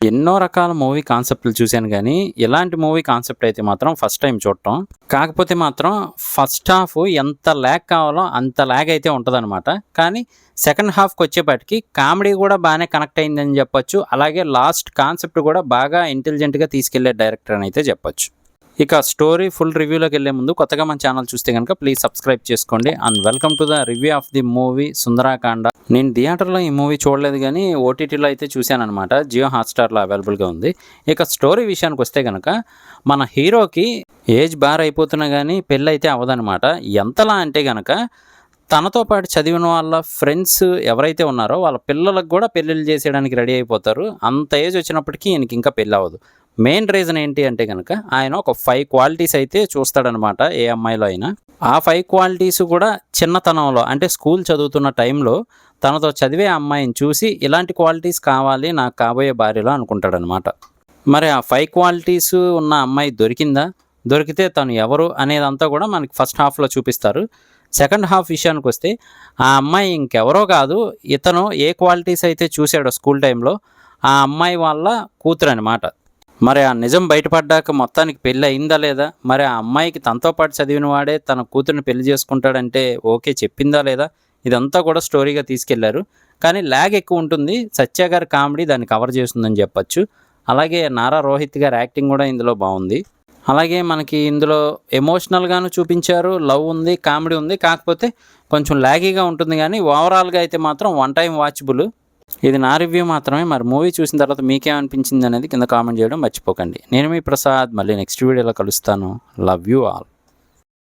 ఎన్నో రకాల మూవీ కాన్సెప్ట్‌లు చూశాను గానీ, ఇలాంటి మూవీ కాన్సెప్ట్ అయితే మాత్రం ఫస్ట్ టైమ్ చూడటం. కాకపోతే మాత్రం ఫస్ట్ హాఫ్ ఎంత ల్యాగ్ కావాలో అంత ల్యాగ్ అయితే ఉంటదనమాట. కానీ సెకండ్ హాఫ్‌కొచ్చేపాటికి కామెడీ గూడా బానే కనెక్ట్ అయిందని జెప్పొచ్చు. అలాగే లాస్ట్ కాన్సెప్ట్ గూడా బాగా ఇంటెలిజెంట్‌గా తీసుకెళ్ళే డైరెక్టర్ అనైతే జెప్పొచ్చు. ఇక స్టోరీ ఫుల్ రివ్యూలోకెళ్ళే ముందు కొత్తగా మన ఛానల్ చూస్తే గనుక ప్లీజ్ సబ్స్క్రైబ్ చేసుకోండి. And welcome to the review of the movie Sundarakanda. నేను థియేటర్‌లో ఈ మూవీ చూడలేదు గానీ, ఓటీటీలో అయితే చూశాననమాట. జియో హాట్‌స్టార్‌లో అవైలబుల్‌గా ఉంది. ఇక స్టోరీ విషయానికొస్తే గనక మన హీరోకి ఏజ్ బార్ అయిపోతున్నా గానీ పెళ్ళైతే అవ్వదనమాట. ఎంతలా అంటే గనక తనతో పాటు చదివిన వాళ్ళ ఫ్రెండ్స్ ఎవరైతే ఉన్నారో వాళ్ళ పిల్లలకు కూడా పెళ్ళిళ్ళు చేసేయడానికి రెడీ అయిపోతారు. అంత ఏజ్ వచ్చినప్పటికీ ఈయనకి ఇంకా పెళ్ళవ్వదు. మెయిన్ రీజన్ ఏంటి అంటే గనక ఆయన ఒక 5 క్వాలిటీస్ అయితే చూస్తాడనమాట ఏ అమ్మాయిలో అయినా. ఆ 5 క్వాలిటీస్ కూడా చిన్నతనంలో అంటే స్కూల్ చదువుతున్న టైంలో తనతో చదివే అమ్మాయిని చూసి ఇలాంటి క్వాలిటీస్ కావాలి నాకు కాబోయే భార్యలో అనుకుంటాడనమాట. మరి ఆ 5 క్వాలిటీస్ ఉన్న అమ్మాయి దొరికిందా? దొరికితే తను ఎవరు అనేదంతా కూడా మనకి ఫస్ట్ హాఫ్‌లో చూపిస్తారు. సెకండ్ హాఫ్ విషయానికొస్తే ఆ అమ్మాయి ఇంకెవరో కాదు, ఇతను ఏ క్వాలిటీస్ అయితే చూసాడో స్కూల్ టైంలో ఆ అమ్మాయి వాళ్ళ కూతురనమాట. మరి ఆ నిజం బయటపడ్డాక మొత్తానికి పెళ్ళి అయిందా లేదా? మరి ఆ అమ్మాయికి తనతో పాటు చదివిన వాడే తన కూతుర్ని పెళ్లి చేసుకుంటాడంటే ఓకే చెప్పిందా లేదా? ఇదంతా కూడా స్టోరీగా తీసుకెళ్లారు. కానీ ల్యాగ్ ఎక్కువ ఉంటుంది. సత్య గారి కామెడీ దాన్ని కవర్ చేస్తుందని చెప్పొచ్చు. అలాగే నారా రోహిత్ గారి యాక్టింగ్ కూడా ఇందులో బాగుంది. అలాగే మనకి ఇందులో ఎమోషనల్‌గాను చూపించారు. లవ్ ఉంది, కామెడీ ఉంది. కాకపోతే కొంచెం ల్యాగీగా ఉంటుంది గానీ ఓవరాల్‌గా అయితే మాత్రం వన్ టైమ్ వాచబుల్. ఇది నా రివ్యూ మాత్రమే. మరి మూవీ చూసిన తర్వాత మీకేమనిపించింది అనేది కింద కామెంట్ చేయడం మర్చిపోకండి. నేను మీ ప్రసాద్. మళ్ళీ నెక్స్ట్ వీడియోలో కలుస్తాను. Love you all.